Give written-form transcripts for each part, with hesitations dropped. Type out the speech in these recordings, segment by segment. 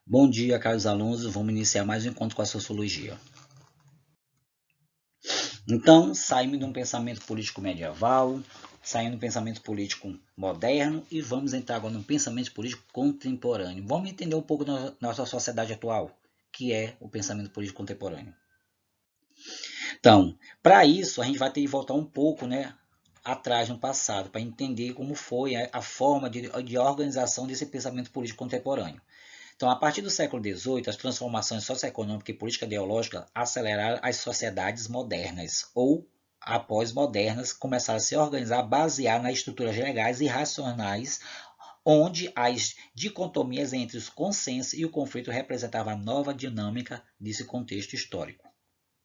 Bom dia, caros alunos. Vamos iniciar mais um encontro com a sociologia. Então, saímos de um pensamento político medieval, saímos de um pensamento político moderno e vamos entrar agora num pensamento político contemporâneo. Vamos entender um pouco da nossa sociedade atual, que é o pensamento político contemporâneo. Então, para isso, a gente vai ter que voltar um pouco, atrás no passado, para entender como foi a forma de organização desse pensamento político contemporâneo. Então, a partir do século XVIII, as transformações socioeconômica e política ideológica aceleraram as sociedades modernas, ou após modernas, começaram a se organizar baseadas nas estruturas legais e racionais, onde as dicotomias entre os consensos e o conflito representavam a nova dinâmica desse contexto histórico.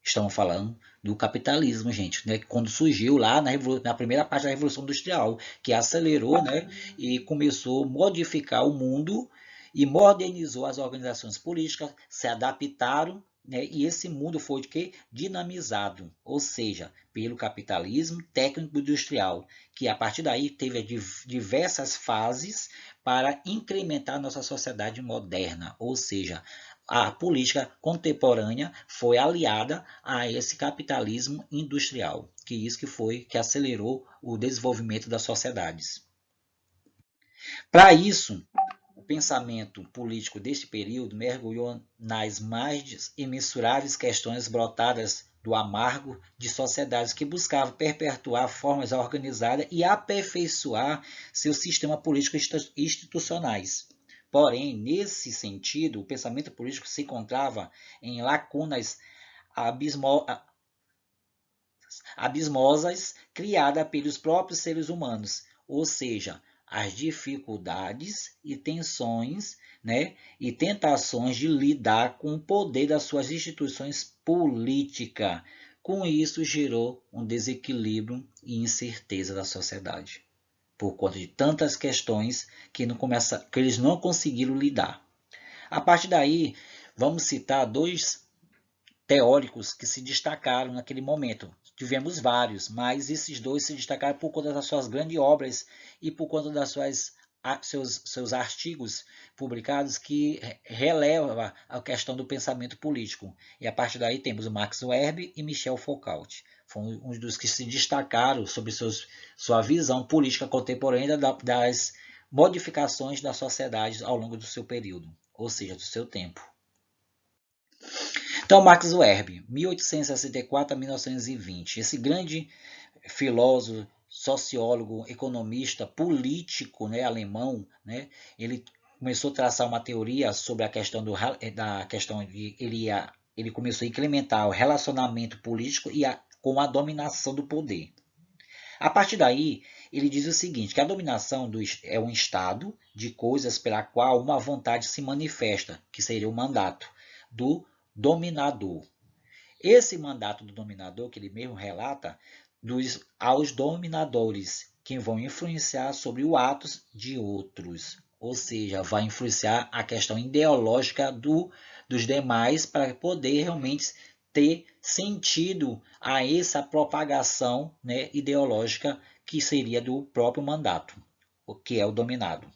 Estamos falando do capitalismo, gente, né? Quando surgiu lá na primeira parte da Revolução Industrial, que acelerou, né? E começou a modificar o mundo e modernizou as organizações políticas, se adaptaram, né? E esse mundo foi de quê? Dinamizado, ou seja, pelo capitalismo técnico-industrial, que a partir daí teve diversas fases para incrementar a nossa sociedade moderna, ou seja, a política contemporânea foi aliada a esse capitalismo industrial, que isso que foi que acelerou o desenvolvimento das sociedades. Para isso, o pensamento político deste período mergulhou nas mais imensuráveis questões brotadas do amargo de sociedades que buscavam perpetuar formas organizadas e aperfeiçoar seus sistemas políticos institucionais. Porém, nesse sentido, o pensamento político se encontrava em lacunas abismosas criadas pelos próprios seres humanos, ou seja, as dificuldades e tensões, né, e tentações de lidar com o poder das suas instituições políticas. Com isso, gerou um desequilíbrio e incerteza da sociedade, por conta de tantas questões que eles não conseguiram lidar. A partir daí, vamos citar dois teóricos que se destacaram naquele momento. Tivemos vários, mas esses dois se destacaram por conta das suas grandes obras e por conta das seus artigos publicados que releva a questão do pensamento político. E a partir daí temos o Max Weber e Michel Foucault. Foram um dos que se destacaram sobre sua visão política contemporânea das modificações da sociedade ao longo do seu período, ou seja, do seu tempo. Então, Max Weber, 1864 a 1920, esse grande filósofo, sociólogo, economista, político, né, alemão, né, ele começou a traçar uma teoria sobre a questão da questão de ele começou a implementar o relacionamento político com a dominação do poder. A partir daí, ele diz o seguinte, que a dominação é um estado de coisas pela qual uma vontade se manifesta, que seria o mandato do dominador. Esse mandato do dominador, que ele mesmo relata, aos dominadores, que vão influenciar sobre os atos de outros. Ou seja, vai influenciar a questão ideológica dos demais para poder realmente ter sentido a essa propagação, né, ideológica que seria do próprio mandato, o que é o dominado.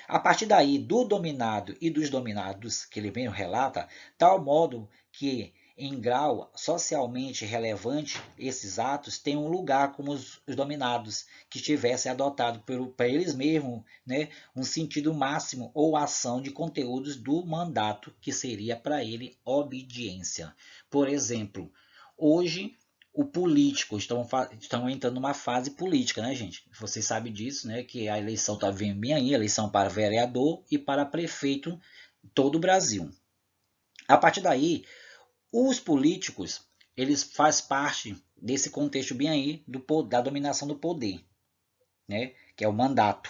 A partir daí, do dominado e dos dominados, que ele mesmo relata, tal modo que, em grau socialmente relevante, esses atos têm um lugar como os dominados, que tivessem adotado para eles mesmos, né, um sentido máximo ou ação de conteúdos do mandato, que seria para ele obediência. Por exemplo, hoje o político, estão entrando numa fase política, né, gente? Vocês sabem disso, né? Que a eleição está vindo bem aí, eleição para vereador e para prefeito em todo o Brasil. A partir daí, os políticos, eles fazem parte desse contexto bem aí da dominação do poder, né? Que é o mandato.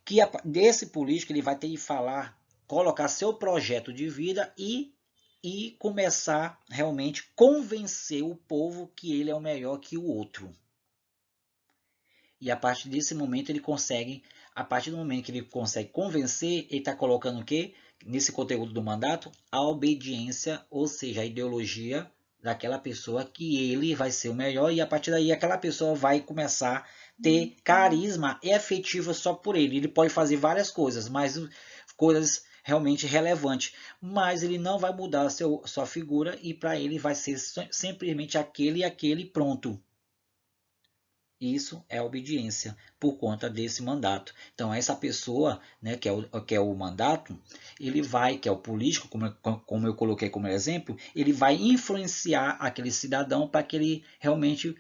Que desse político ele vai ter que falar, colocar seu projeto de vida e começar realmente convencer o povo que ele é o melhor que o outro. E a partir desse momento ele consegue, a partir do momento que ele consegue convencer, ele está colocando o quê? Nesse conteúdo do mandato, a obediência, ou seja, a ideologia daquela pessoa que ele vai ser o melhor e a partir daí aquela pessoa vai começar a ter carisma efetivo só por ele. Ele pode fazer várias coisas, mas coisas realmente relevante, mas ele não vai mudar sua figura e para ele vai ser simplesmente aquele e aquele pronto. Isso é obediência por conta desse mandato. Então, essa pessoa, né, que é o mandato, ele vai, que é o político, como eu coloquei como exemplo, ele vai influenciar aquele cidadão para que ele realmente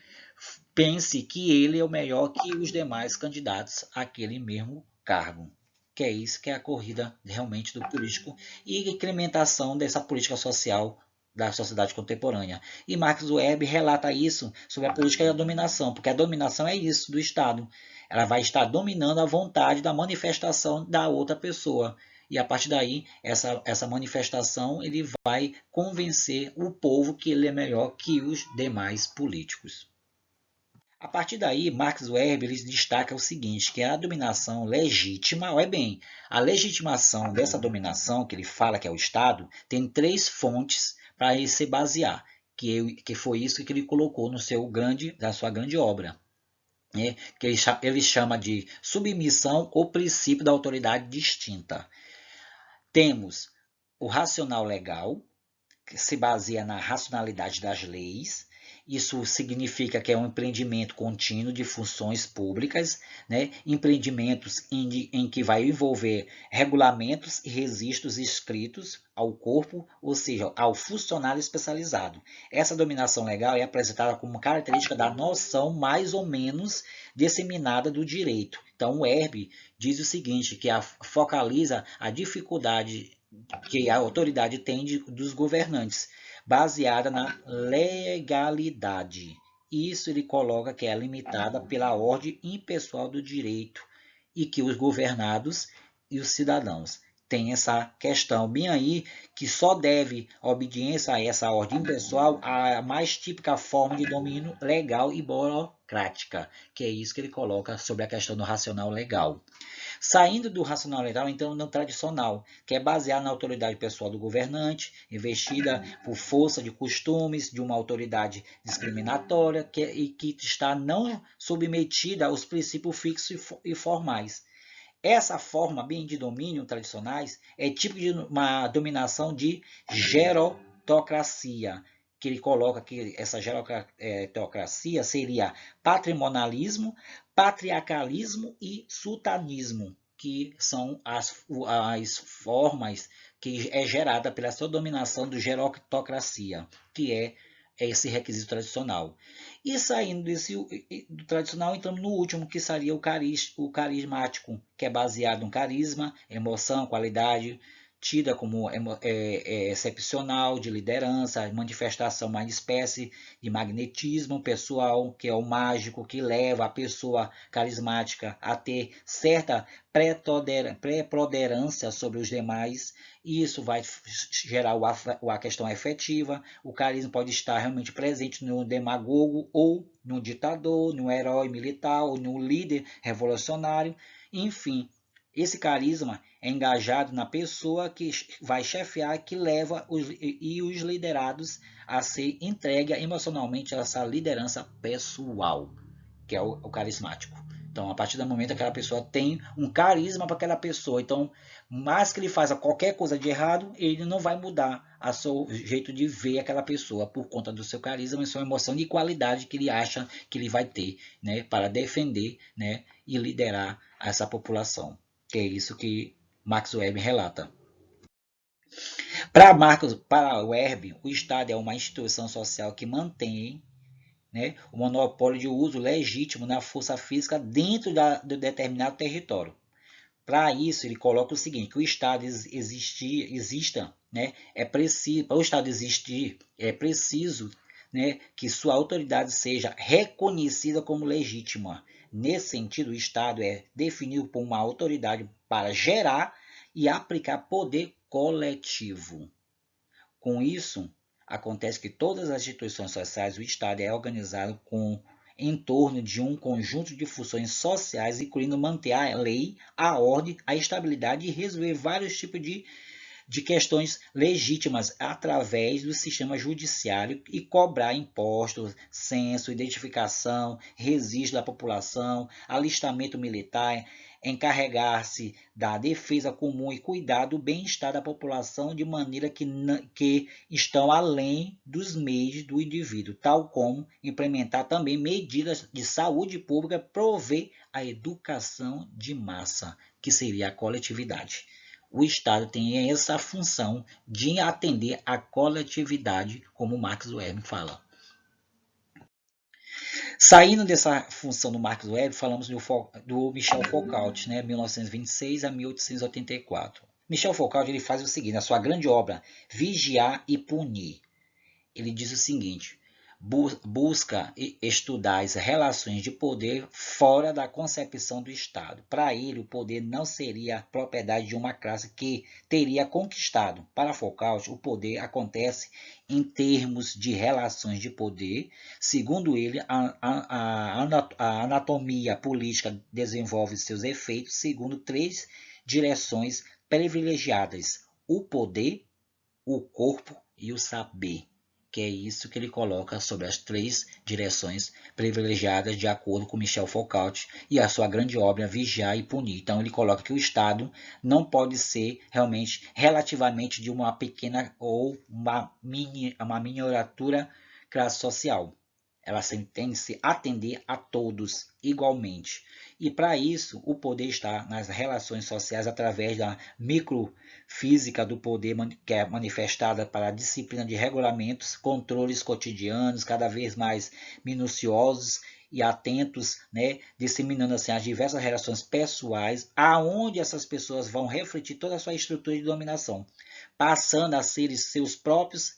pense que ele é o melhor que os demais candidatos àquele mesmo cargo. Que é isso que é a corrida realmente do político e implementação dessa política social da sociedade contemporânea. E Max Weber relata isso sobre a política da dominação, porque a dominação é isso do Estado. Ela vai estar dominando a vontade da manifestação da outra pessoa. E a partir daí, essa manifestação, ele vai convencer o povo que ele é melhor que os demais políticos. A partir daí, Max Weber ele destaca o seguinte, que a dominação legítima, olha bem, a legitimação dessa dominação, que ele fala que é o Estado, tem três fontes para ele se basear, que foi isso que ele colocou na sua grande obra, né? Que ele chama de submissão ou princípio da autoridade distinta. Temos o racional legal, que se baseia na racionalidade das leis. Isso significa que é um empreendimento contínuo de funções públicas, né? Empreendimentos em que vai envolver regulamentos e registros escritos ao corpo, ou seja, ao funcionário especializado. Essa dominação legal é apresentada como característica da noção mais ou menos disseminada do direito. Então, o Herbe diz o seguinte, que focaliza a dificuldade que a autoridade tem dos governantes, baseada na legalidade. Isso ele coloca que é limitada pela ordem impessoal do direito e que os governados e os cidadãos têm essa questão bem aí, que só deve obediência a essa ordem impessoal a mais típica forma de domínio legal e burocrática, que é isso que ele coloca sobre a questão do racional legal. Saindo do racional legal, então, no tradicional, que é baseado na autoridade pessoal do governante, investida por força de costumes de uma autoridade discriminatória e que está não submetida aos princípios fixos e formais. Essa forma bem de domínio tradicionais é tipo de uma dominação de gerotocracia, que ele coloca que essa gerotocracia seria patrimonialismo, patriarcalismo e sultanismo, que são as formas que é gerada pela sua dominação do gerotocracia, que é esse requisito tradicional. E saindo do tradicional, entramos no último, que seria o carismático, que é baseado no carisma, emoção, qualidade, tida como excepcional, de liderança, manifestação uma espécie de magnetismo pessoal, que é o mágico que leva a pessoa carismática a ter certa preponderância sobre os demais, e isso vai gerar a questão efetiva. O carisma pode estar realmente presente no demagogo, ou no ditador, no herói militar, ou no líder revolucionário, enfim. Esse carisma é engajado na pessoa que vai chefiar, que leva os liderados a ser entregue emocionalmente a essa liderança pessoal, que é o carismático. Então, a partir do momento que aquela pessoa tem um carisma para aquela pessoa, então, mais que ele faça qualquer coisa de errado, ele não vai mudar a seu jeito de ver aquela pessoa por conta do seu carisma e sua emoção de qualidade que ele acha que ele vai ter, né, para defender, né, e liderar essa população. Que é isso que Max Weber relata. Para Weber, o Estado é uma instituição social que mantém, né, o monopólio de uso legítimo na força física dentro de determinado território. Para isso, ele coloca o seguinte, que o Estado exista, né, para o Estado existir, é preciso, né, que sua autoridade seja reconhecida como legítima. Nesse sentido, o Estado é definido por uma autoridade para gerar e aplicar poder coletivo. Com isso, acontece que todas as instituições sociais, o Estado é organizado em torno de um conjunto de funções sociais, incluindo manter a lei, a ordem, a estabilidade e resolver vários tipos de questões legítimas através do sistema judiciário e cobrar impostos, censo, identificação, registro da população, alistamento militar, encarregar-se da defesa comum e cuidar do bem-estar da população de maneira que estão além dos meios do indivíduo, tal como implementar também medidas de saúde pública, prover a educação de massa, que seria a coletividade. O Estado tem essa função de atender a coletividade, como Max Weber fala. Saindo dessa função do Marx Weber, falamos do Michel Foucault, né, 1926 a 1884. Michel Foucault ele faz o seguinte, na sua grande obra, Vigiar e Punir. Ele diz o seguinte, busca estudar as relações de poder fora da concepção do Estado. Para ele, o poder não seria propriedade de uma classe que teria conquistado. Para Foucault, o poder acontece em termos de relações de poder. Segundo ele, a anatomia política desenvolve seus efeitos segundo 3 direções privilegiadas: o poder, o corpo e o saber. Que é isso que ele coloca sobre as 3 direções privilegiadas de acordo com Michel Foucault e a sua grande obra Vigiar e Punir. Então ele coloca que o Estado não pode ser realmente relativamente de uma pequena ou uma miniatura classe social. Ela tem que se atender a todos igualmente. E para isso, o poder está nas relações sociais através da microfísica do poder, que é manifestada para a disciplina de regulamentos, controles cotidianos, cada vez mais minuciosos e atentos, né, disseminando assim as diversas relações pessoais, aonde essas pessoas vão refletir toda a sua estrutura de dominação, passando a ser seus próprios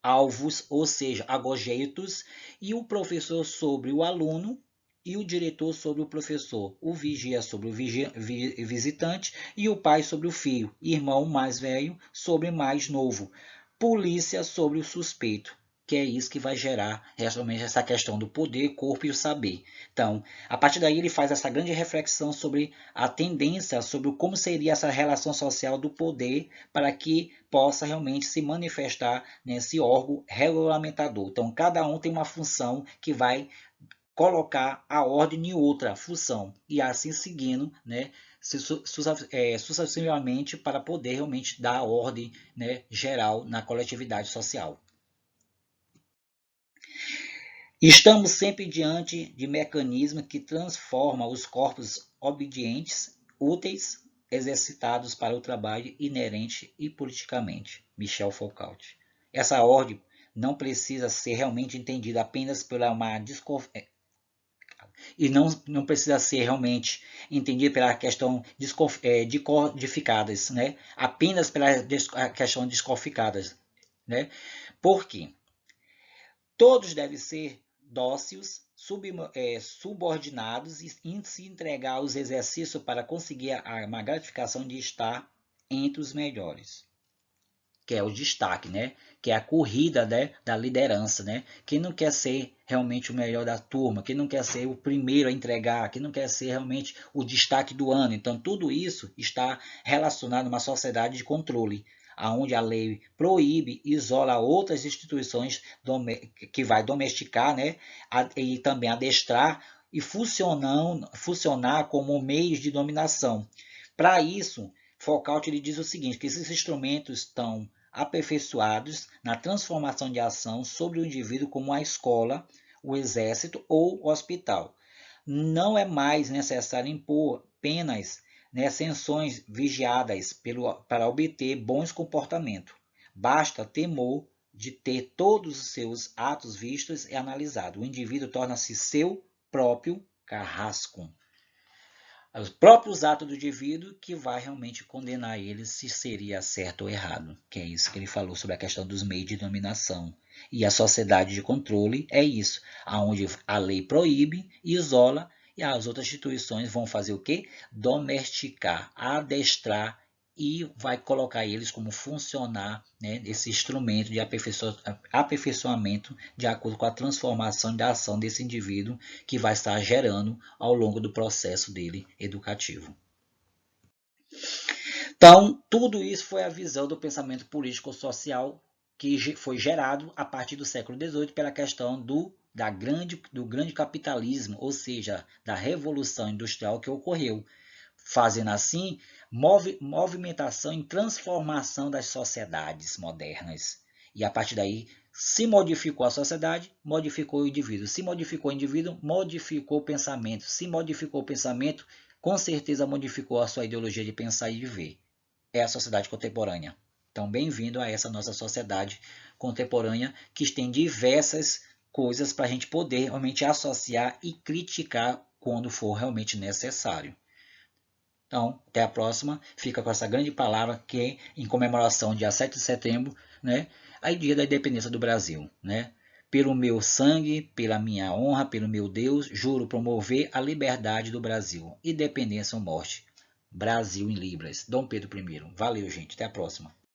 alvos, ou seja, agogeitos, e o professor sobre o aluno e o diretor sobre o professor, o vigia sobre o visitante e o pai sobre o filho, irmão mais velho sobre o mais novo, polícia sobre o suspeito, que é isso que vai gerar realmente essa questão do poder, corpo e o saber. Então, a partir daí ele faz essa grande reflexão sobre a tendência, sobre como seria essa relação social do poder para que possa realmente se manifestar nesse órgão regulamentador. Então, cada um tem uma função que vai colocar a ordem em outra função e assim seguindo, né, sucessivamente para poder realmente dar a ordem, né, geral na coletividade social. Estamos sempre diante de mecanismos que transformam os corpos obedientes, úteis, exercitados para o trabalho inerente e politicamente. Michel Foucault. Essa ordem não precisa ser realmente entendida apenas pela uma e não precisa ser realmente entendida pela questão de codificadas, né? Apenas pela questão descodificadas, né? Por quê? Todos devem ser dóceis, subordinados e se entregar aos exercícios para conseguir uma gratificação de estar entre os melhores, que é o destaque, né? Que é a corrida, né, da liderança, né? Quem não quer ser realmente o melhor da turma, quem não quer ser o primeiro a entregar, quem não quer ser realmente o destaque do ano. Então, tudo isso está relacionado a uma sociedade de controle, onde a lei proíbe e isola outras instituições que vai domesticar, né, e também adestrar e funcionar como meios de dominação. Para isso, Foucault ele diz o seguinte, que esses instrumentos estão aperfeiçoados na transformação de ação sobre o indivíduo como a escola, o exército ou o hospital. Não é mais necessário impor penas, né, sanções vigiadas para obter bons comportamentos. Basta temor de ter todos os seus atos vistos e analisados. O indivíduo torna-se seu próprio carrasco. Os próprios atos do indivíduo que vai realmente condenar ele se seria certo ou errado, que é isso que ele falou sobre a questão dos meios de dominação. E a sociedade de controle é isso, aonde a lei proíbe, isola e as outras instituições vão fazer o quê? Domesticar, adestrar e vai colocar eles como funcionar, né, esse instrumento de aperfeiçoamento de acordo com a transformação da ação desse indivíduo que vai estar gerando ao longo do processo dele educativo. Então, tudo isso foi a visão do pensamento político-social que foi gerado a partir do século XVIII pela questão do do grande capitalismo, ou seja, da revolução industrial que ocorreu, fazendo assim movimentação e transformação das sociedades modernas. E a partir daí, se modificou a sociedade, modificou o indivíduo. Se modificou o indivíduo, modificou o pensamento. Se modificou o pensamento, com certeza modificou a sua ideologia de pensar e viver. É a sociedade contemporânea. Então, bem-vindo a essa nossa sociedade contemporânea, que tem diversas coisas para a gente poder realmente associar e criticar quando for realmente necessário. Então, até a próxima. Fica com essa grande palavra que é em comemoração dia 7 de setembro, né? Aí dia da independência do Brasil, né? Pelo meu sangue, pela minha honra, pelo meu Deus, juro promover a liberdade do Brasil. Independência ou morte. Brasil em Libras. Dom Pedro I. Valeu, gente. Até a próxima.